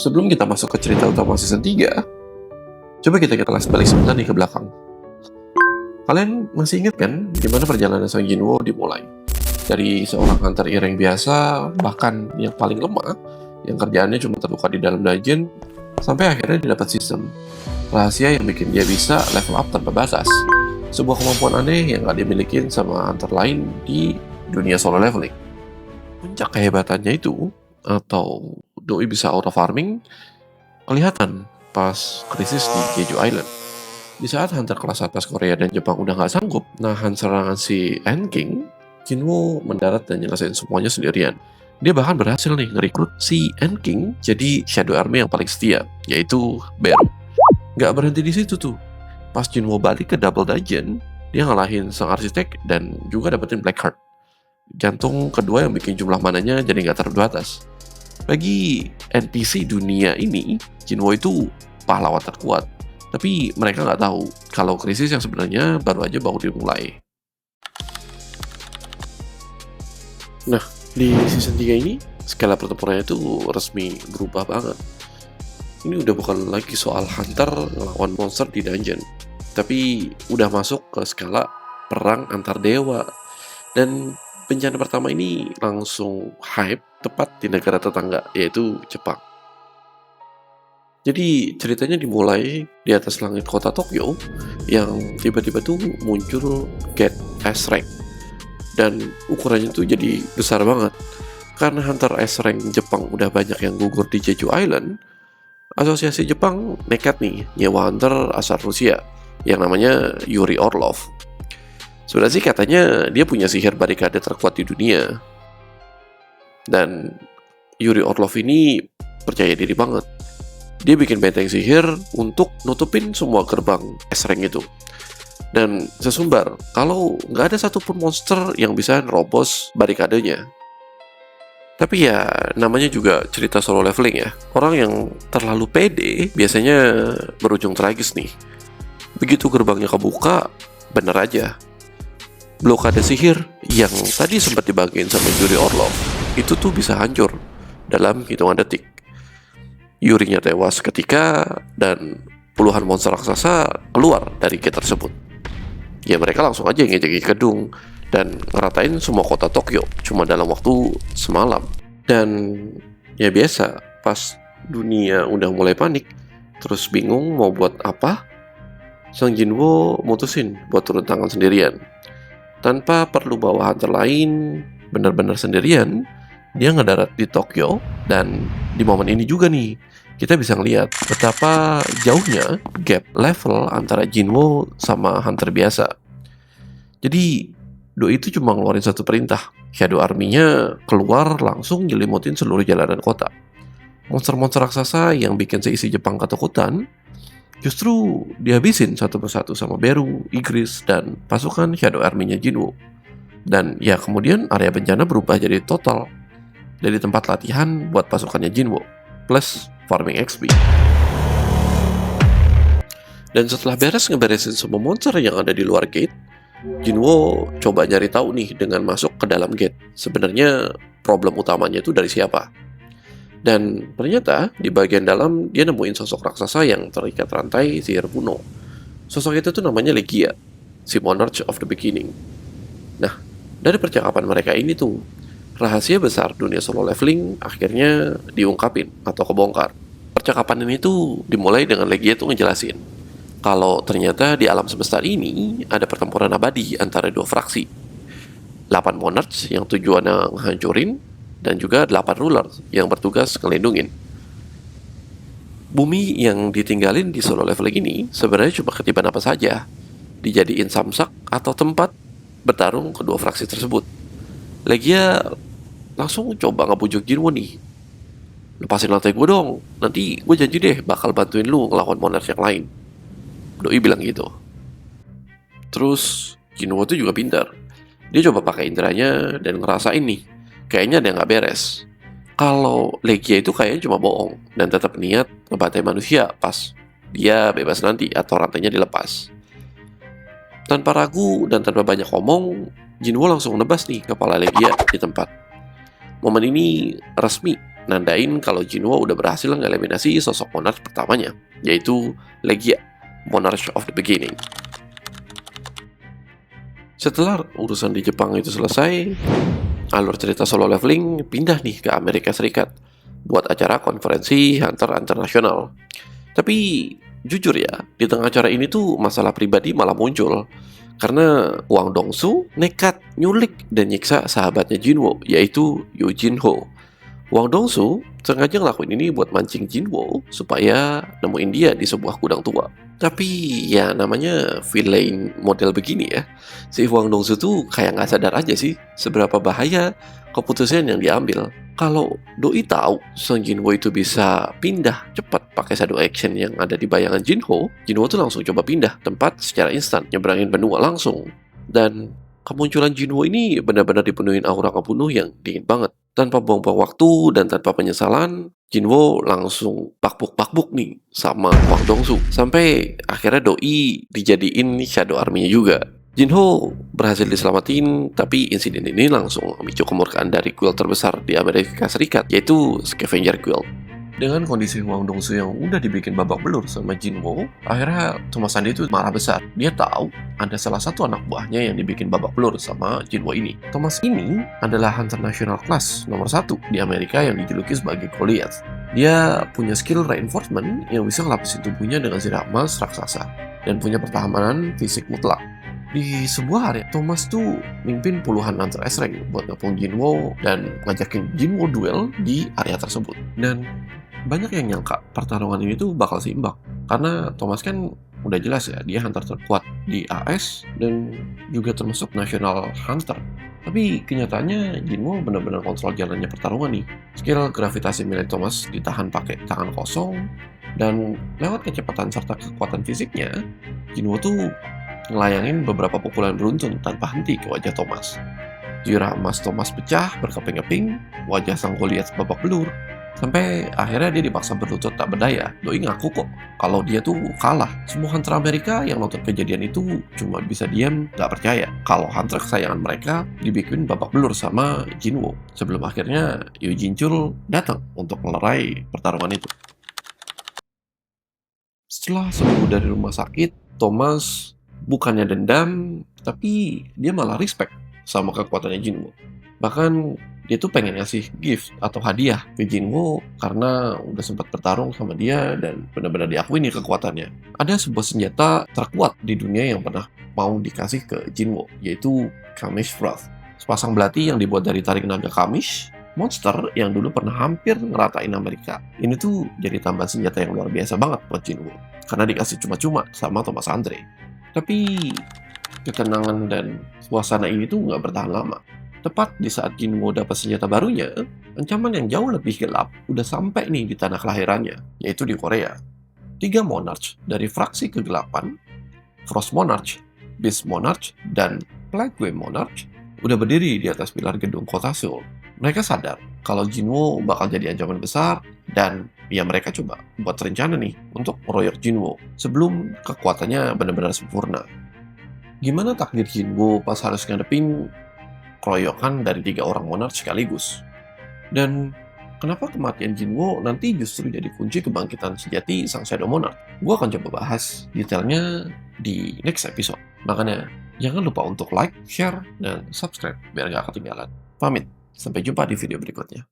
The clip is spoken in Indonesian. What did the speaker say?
Sebelum kita masuk ke cerita utama season 3, coba kita kelas balik sebentar nih ke belakang. Kalian masih ingat kan gimana perjalanan Sang Jinwoo dimulai? Dari seorang hunter rank biasa, bahkan yang paling lemah, yang kerjaannya cuma terluka di dalam dungeon, sampai akhirnya dia dapat sistem rahasia yang bikin dia bisa level up tanpa batas. Sebuah kemampuan aneh yang gak dimilikin sama hunter lain di dunia solo leveling. Puncak kehebatannya itu, atau doi bisa auto farming, kelihatan pas krisis di Jeju Island. Di saat hunter kelas atas Korea dan Jepang udah gak sanggup nahan serangan si End King, Jinwoo mendarat dan nyelesain semuanya sendirian. Dia bahkan berhasil nih ngerekrut si End King jadi Shadow Army yang paling setia, yaitu Beru. Gak berhenti di situ tuh. Pas Jinwoo balik ke Double Dungeon, dia ngalahin sang arsitek dan juga dapetin Blackheart, jantung kedua yang bikin jumlah mananya jadi gak terbatas. Bagi NPC dunia ini, Jinwoo itu pahlawan terkuat. Tapi mereka nggak tahu kalau krisis yang sebenarnya baru dimulai. Nah, di season 3 ini, skala pertempurannya itu resmi berubah banget. Ini udah bukan lagi soal hunter ngelawan monster di dungeon, tapi udah masuk ke skala perang antar dewa. Dan bencana pertama ini langsung hype tepat di negara tetangga, yaitu Jepang. Jadi ceritanya dimulai di atas langit kota Tokyo yang tiba-tiba tuh muncul gate S-Rank. Dan ukurannya tuh jadi besar banget. Karena hunter S-Rank Jepang udah banyak yang gugur di Jeju Island, asosiasi Jepang nekat nih nyewa hunter asal Rusia yang namanya Yuri Orlov. Sebenarnya sih katanya dia punya sihir barikade terkuat di dunia. Dan Yuri Orlov ini percaya diri banget. Dia bikin benteng sihir untuk nutupin semua gerbang S-Rank itu. Dan sesumbar, kalau nggak ada satupun monster yang bisa nerobos barikadenya. Tapi ya, namanya juga cerita solo leveling ya. Orang yang terlalu pede biasanya berujung tragis nih. Begitu gerbangnya kebuka, bener aja. Blokade sihir yang tadi sempat dibagiin sama Yuri Orlov, itu tuh bisa hancur dalam hitungan detik. Yurinya tewas ketika dan puluhan monster raksasa keluar dari gate tersebut. Ya mereka langsung aja ngejek gedung dan ngeratain semua kota Tokyo cuma dalam waktu semalam. Dan ya biasa, pas dunia udah mulai panik, terus bingung mau buat apa, Sang Jinwoo mutusin buat turun tangan sendirian. Tanpa perlu bawa hunter lain, benar-benar sendirian, dia ngedarat di Tokyo. Dan di momen ini juga nih, kita bisa ngeliat betapa jauhnya gap level antara Jinwoo sama hunter biasa. Jadi, doi itu cuma ngeluarin satu perintah. Shadow Army-nya keluar langsung nyelimutin seluruh jalanan kota. Monster-monster raksasa yang bikin seisi Jepang ketakutan, justru dihabisin satu persatu sama Beru, Igris, dan pasukan Shadow Army-nya Jinwoo. Dan ya kemudian area bencana berubah jadi total. Dari tempat latihan buat pasukannya Jinwoo, plus farming XP. Dan setelah ngeberesin semua monster yang ada di luar gate, Jinwoo coba nyari tahu nih dengan masuk ke dalam gate. Sebenarnya problem utamanya itu dari siapa? Dan ternyata di bagian dalam dia nemuin sosok raksasa yang terikat rantai sihir kuno. Sosok itu tuh namanya Legia, si Monarch of the Beginning. Nah, dari percakapan mereka ini tuh, rahasia besar dunia solo leveling akhirnya diungkapin atau kebongkar. Percakapan ini tuh dimulai dengan Legia tuh ngejelasin kalau ternyata di alam semesta ini ada pertempuran abadi antara dua fraksi. 8 monarchs yang tujuannya ngehancurin, dan juga 8 ruler yang bertugas ngelindungin. Bumi yang ditinggalin di solo leveling ini sebenarnya cuma ketiban apa saja, dijadiin samsak atau tempat bertarung kedua fraksi tersebut. Legia langsung coba ngebujuk Jinwoo nih. Lepasin lantai gue dong, nanti gue janji deh bakal bantuin lu ngelawan monarch yang lain. Doi bilang gitu. Terus Jinwoo tuh juga pintar. Dia coba pakai inderanya dan ngerasain nih, kayaknya ada yang gak beres. Kalau Legia itu kayaknya cuma bohong dan tetap niat ngebantai manusia pas dia bebas nanti atau rantainya dilepas. Tanpa ragu dan tanpa banyak omong, Jinwoo langsung nebas nih kepala Legia di tempat. Momen ini resmi nandain kalau Jinwo udah berhasil ngeliminasi sosok monarch pertamanya, yaitu Legia, Monarch of the Beginning. Setelah urusan di Jepang itu selesai, alur cerita solo leveling pindah nih ke Amerika Serikat buat acara konferensi Hunter Internasional. Tapi jujur ya, di tengah acara ini tuh masalah pribadi malah muncul karena Wang Dongsu nekat nyulik dan nyiksa sahabatnya Jinwo, yaitu Yu Jinho. Wang Dongsu sengaja ngelakuin ini buat mancing Jinwo supaya nemuin dia di sebuah gudang tua. Tapi ya namanya villain model begini ya, si Wang Dongsu tuh kayak nggak sadar aja sih seberapa bahaya keputusan yang diambil. Kalau Doi tahu Song Jinwo itu bisa pindah cepat pakai shadow action yang ada di bayangan Jinho, Jinho tuh langsung coba pindah tempat secara instan, nyebrangin benua langsung. Dan kemunculan Jinwo ini benar-benar dipenuhin aura kebunuh yang dingin banget. Tanpa buang-buang waktu dan tanpa penyesalan, Jinwo langsung pakbuk-pakbuk nih sama Wang Dongsu. Sampai akhirnya Doi dijadiin Shadow Army-nya juga. Jinho berhasil diselamatin, tapi insiden ini langsung memicu kemurkaan dari guild terbesar di Amerika Serikat, yaitu Scavenger Guild. Dengan kondisi Wang Dongsu yang udah dibikin babak belur sama Jinwo, akhirnya Thomas Sandi itu marah besar. Dia tahu ada salah satu anak buahnya yang dibikin babak belur sama Jinwo ini. Thomas ini adalah Hunter National Class nomor 1 di Amerika yang dijuluki sebagai Goliath. Dia punya skill reinforcement yang bisa ngelapisin tubuhnya dengan zirah emas raksasa dan punya pertahanan fisik mutlak. Di sebuah area, Thomas tuh mimpin puluhan Hunter S-Rank buat ngepung Jinwo dan ngajakin Jinwo duel di area tersebut. Dan banyak yang nyangka pertarungan ini tuh bakal seimbang. Karena Thomas kan udah jelas ya, dia Hunter terkuat di AS dan juga termasuk National Hunter. Tapi kenyataannya Jinwo benar-benar kontrol jalannya pertarungan nih. Skill gravitasi milik Thomas ditahan pakai tangan kosong, dan lewat kecepatan serta kekuatan fisiknya, Jinwo tuh ngelayangin beberapa pukulan beruntun tanpa henti ke wajah Thomas. Zirah emas Thomas pecah berkeping-keping, wajah sang Goliath babak belur, sampai akhirnya dia dipaksa berlutut tak berdaya. Doi ngaku kok kalau dia tuh kalah. Semua Hunter Amerika yang nonton kejadian itu cuma bisa diam gak percaya kalau Hunter kesayangan mereka dibikin babak belur sama Jinwo. Sebelum akhirnya Yu Jinchul datang untuk melerai pertarungan itu. Setelah sembuh dari rumah sakit, Thomas bukannya dendam, tapi dia malah respect sama kekuatannya Jinwo. Bahkan dia tuh pengen ngasih gift atau hadiah ke Jinwo karena udah sempat bertarung sama dia dan benar-benar diakui nih kekuatannya. Ada sebuah senjata terkuat di dunia yang pernah mau dikasih ke Jinwo, yaitu Kamish Wrath. Sepasang belati yang dibuat dari taring naga Kamish, monster yang dulu pernah hampir ngeratain Amerika. Ini tuh jadi tambahan senjata yang luar biasa banget buat Jinwo, karena dikasih cuma-cuma sama Thomas Andre. Tapi ketenangan dan suasana ini tuh nggak bertahan lama. Tepat di saat Jinwo dapat senjata barunya, ancaman yang jauh lebih gelap udah sampai nih di tanah kelahirannya, yaitu di Korea. 3 Monarch dari fraksi kegelapan, Frost Monarch, Beast Monarch, dan Plague Monarch udah berdiri di atas pilar gedung kota Seoul. Mereka sadar kalau Jinwo bakal jadi ancaman besar, dan ya mereka coba buat rencana nih untuk meroyok Jinwo sebelum kekuatannya benar-benar sempurna. Gimana takdir Jinwo pas harus ngadepin keroyokan dari 3 orang monarch sekaligus? Dan kenapa kematian Jinwo nanti justru jadi kunci kebangkitan sejati sang Shadow Monarch? Gue akan coba bahas detailnya di next episode. Makanya jangan lupa untuk like, share, dan subscribe biar gak ketinggalan. Pamit, sampai jumpa di video berikutnya.